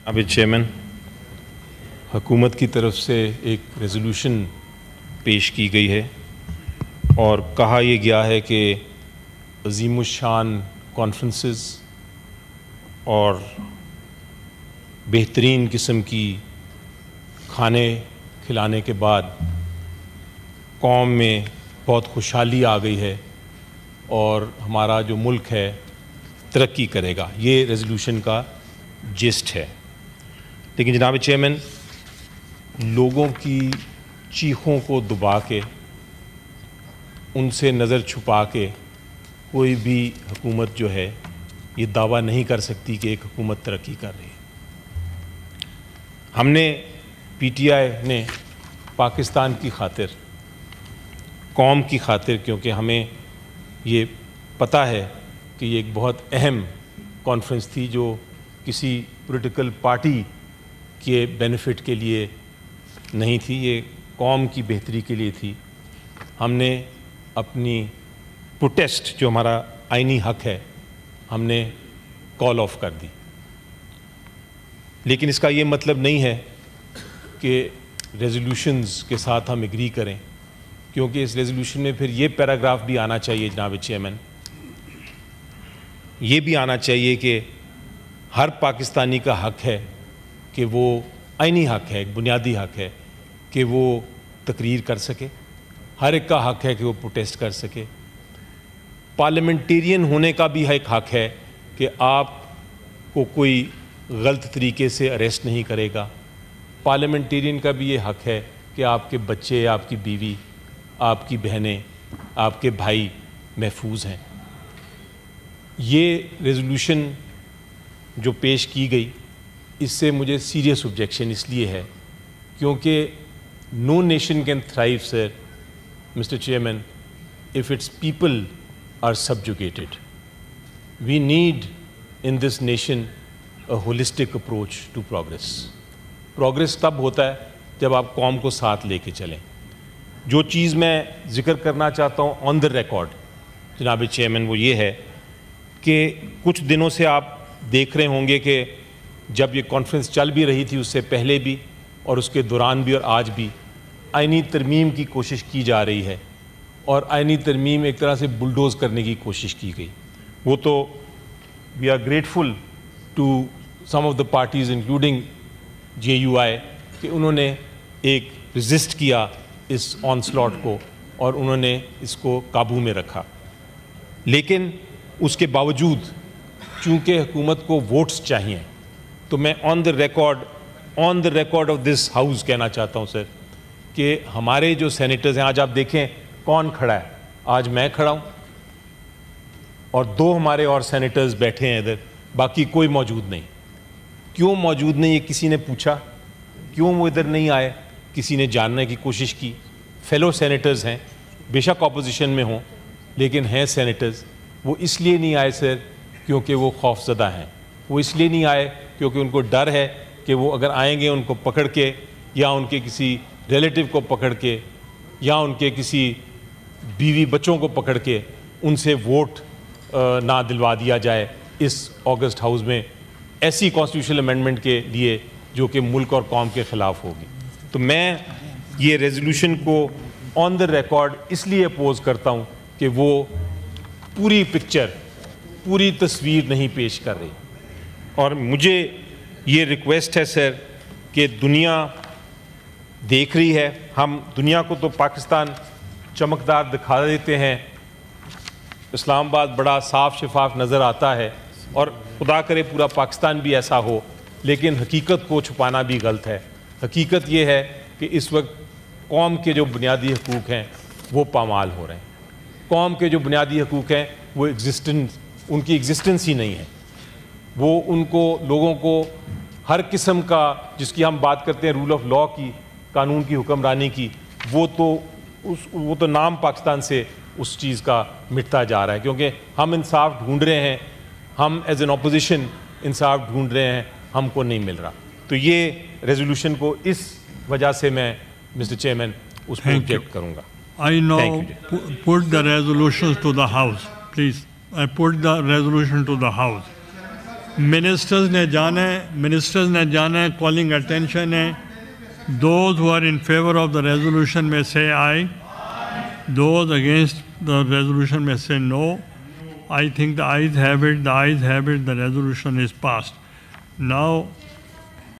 اب چیئرمین، حکومت کی طرف سے ایک ریزولوشن پیش کی گئی ہے اور کہا یہ گیا ہے کہ عظیم الشان کانفرنسز اور بہترین قسم کی کھانے کھلانے کے بعد قوم میں بہت خوشحالی آ گئی ہے اور ہمارا جو ملک ہے ترقی کرے گا. یہ ریزولوشن کا جسٹ ہے. لیکن جناب چیئرمین، لوگوں کی چیخوں کو دبا کے، ان سے نظر چھپا کے کوئی بھی حکومت جو ہے یہ دعویٰ نہیں کر سکتی کہ ایک حکومت ترقی کر رہی ہے. ہم نے پی ٹی آئی نے پاکستان کی خاطر، قوم کی خاطر، کیونکہ ہمیں یہ پتہ ہے کہ یہ ایک بہت اہم کانفرنس تھی جو کسی پولیٹیکل پارٹی کے بینیفٹ کے لیے نہیں تھی، یہ قوم کی بہتری کے لیے تھی. ہم نے اپنی پروٹیسٹ، جو ہمارا آئینی حق ہے، ہم نے کال آف کر دی. لیکن اس کا یہ مطلب نہیں ہے کہ ریزولوشنز کے ساتھ ہم ایگری کریں، کیونکہ اس ریزولوشن میں پھر یہ پیراگراف بھی آنا چاہیے جناب چیئرمین، یہ بھی آنا چاہیے کہ ہر پاکستانی کا حق ہے کہ وہ آئینی حق ہے، ایک بنیادی حق ہے کہ وہ تقریر کر سکے. ہر ایک کا حق ہے کہ وہ پروٹیسٹ کر سکے. پارلیمنٹیرین ہونے کا بھی ایک حق ہے کہ آپ کو کوئی غلط طریقے سے اریسٹ نہیں کرے گا. پارلیمنٹیرین کا بھی یہ حق ہے کہ آپ کے بچے، آپ کی بیوی، آپ کی بہنیں، آپ کے بھائی محفوظ ہیں. یہ ریزولوشن جو پیش کی گئی، اس سے مجھے سیریس آبجیکشن اس لیے ہے کیونکہ no nation can thrive sir mister chairman if its people are subjugated. We need in this nation a holistic approach to progress. Progress تب ہوتا ہے جب آپ قوم کو ساتھ لے کے چلیں. جو چیز میں ذکر کرنا چاہتا ہوں آن دا ریکارڈ جناب چیئرمین، وہ یہ ہے کہ کچھ دنوں سے آپ دیکھ رہے ہوں گے کہ جب یہ کانفرنس چل بھی رہی تھی، اس سے پہلے بھی اور اس کے دوران بھی اور آج بھی آئینی ترمیم کی کوشش کی جا رہی ہے اور آئینی ترمیم ایک طرح سے بلڈوز کرنے کی کوشش کی گئی. وہ تو we are grateful to some of the parties including JUI یو آئی کہ انہوں نے ایک ریزسٹ کیا اس آن سلاٹ کو اور انہوں نے اس کو قابو میں رکھا. لیکن اس کے باوجود چونکہ حکومت کو ووٹس چاہیے، تو میں on the record of this house کہنا چاہتا ہوں سر کہ ہمارے جو سینیٹرز ہیں، آج آپ دیکھیں کون کھڑا ہے. آج میں کھڑا ہوں اور دو ہمارے اور سینیٹرز بیٹھے ہیں ادھر، باقی کوئی موجود نہیں. کیوں موجود نہیں، یہ کسی نے پوچھا؟ کیوں وہ ادھر نہیں آئے؟ کسی نے جاننے کی کوشش کی؟ فیلو سینیٹرز ہیں، بے شک اپوزیشن میں ہوں لیکن ہیں سینیٹرز. وہ اس لیے نہیں آئے سر کیونکہ وہ خوف زدہ ہیں. وہ اس لیے نہیں آئے کیونکہ ان کو ڈر ہے کہ وہ اگر آئیں گے ان کو پکڑ کے یا ان کے کسی ریلیٹو کو پکڑ کے یا ان کے کسی بیوی بچوں کو پکڑ کے ان سے ووٹ نہ دلوا دیا جائے اس اگست ہاؤس میں ایسی کانسٹیٹیوشنل امینڈمنٹ کے لیے جو کہ ملک اور قوم کے خلاف ہوگی. تو میں یہ ریزولوشن کو آن دا ریکارڈ اس لیے اپوز کرتا ہوں کہ وہ پوری پکچر، پوری تصویر نہیں پیش کر رہی. اور مجھے یہ ریکویسٹ ہے سر کہ دنیا دیکھ رہی ہے، ہم دنیا کو تو پاکستان چمکدار دکھا دیتے ہیں، اسلام آباد بڑا صاف شفاف نظر آتا ہے اور خدا کرے پورا پاکستان بھی ایسا ہو، لیکن حقیقت کو چھپانا بھی غلط ہے. حقیقت یہ ہے کہ اس وقت قوم کے جو بنیادی حقوق ہیں وہ پامال ہو رہے ہیں. قوم کے جو بنیادی حقوق ہیں وہ ان کی ایگزسٹنس ہی نہیں ہے. وہ ان کو، لوگوں کو ہر قسم کا، جس کی ہم بات کرتے ہیں رول آف لا کی، قانون کی حکمرانی کی، وہ تو نام پاکستان سے اس چیز کا مٹتا جا رہا ہے کیونکہ ہم انصاف ڈھونڈ رہے ہیں، ہم ایز این اپوزیشن انصاف ڈھونڈ رہے ہیں، ہم کو نہیں مل رہا. تو یہ ریزولوشن کو اس وجہ سے میں مسٹر چیئرمین اس پہ آبجیکٹ کروں گا. I now put the resolutions to the House. Please, I put the resolution to the House. Ministers نے جانا ہے, calling attention ہے. Those who are in favor of the resolution may say aye. Those against the resolution may say no. I think the ayes have it, the resolution is passed. Now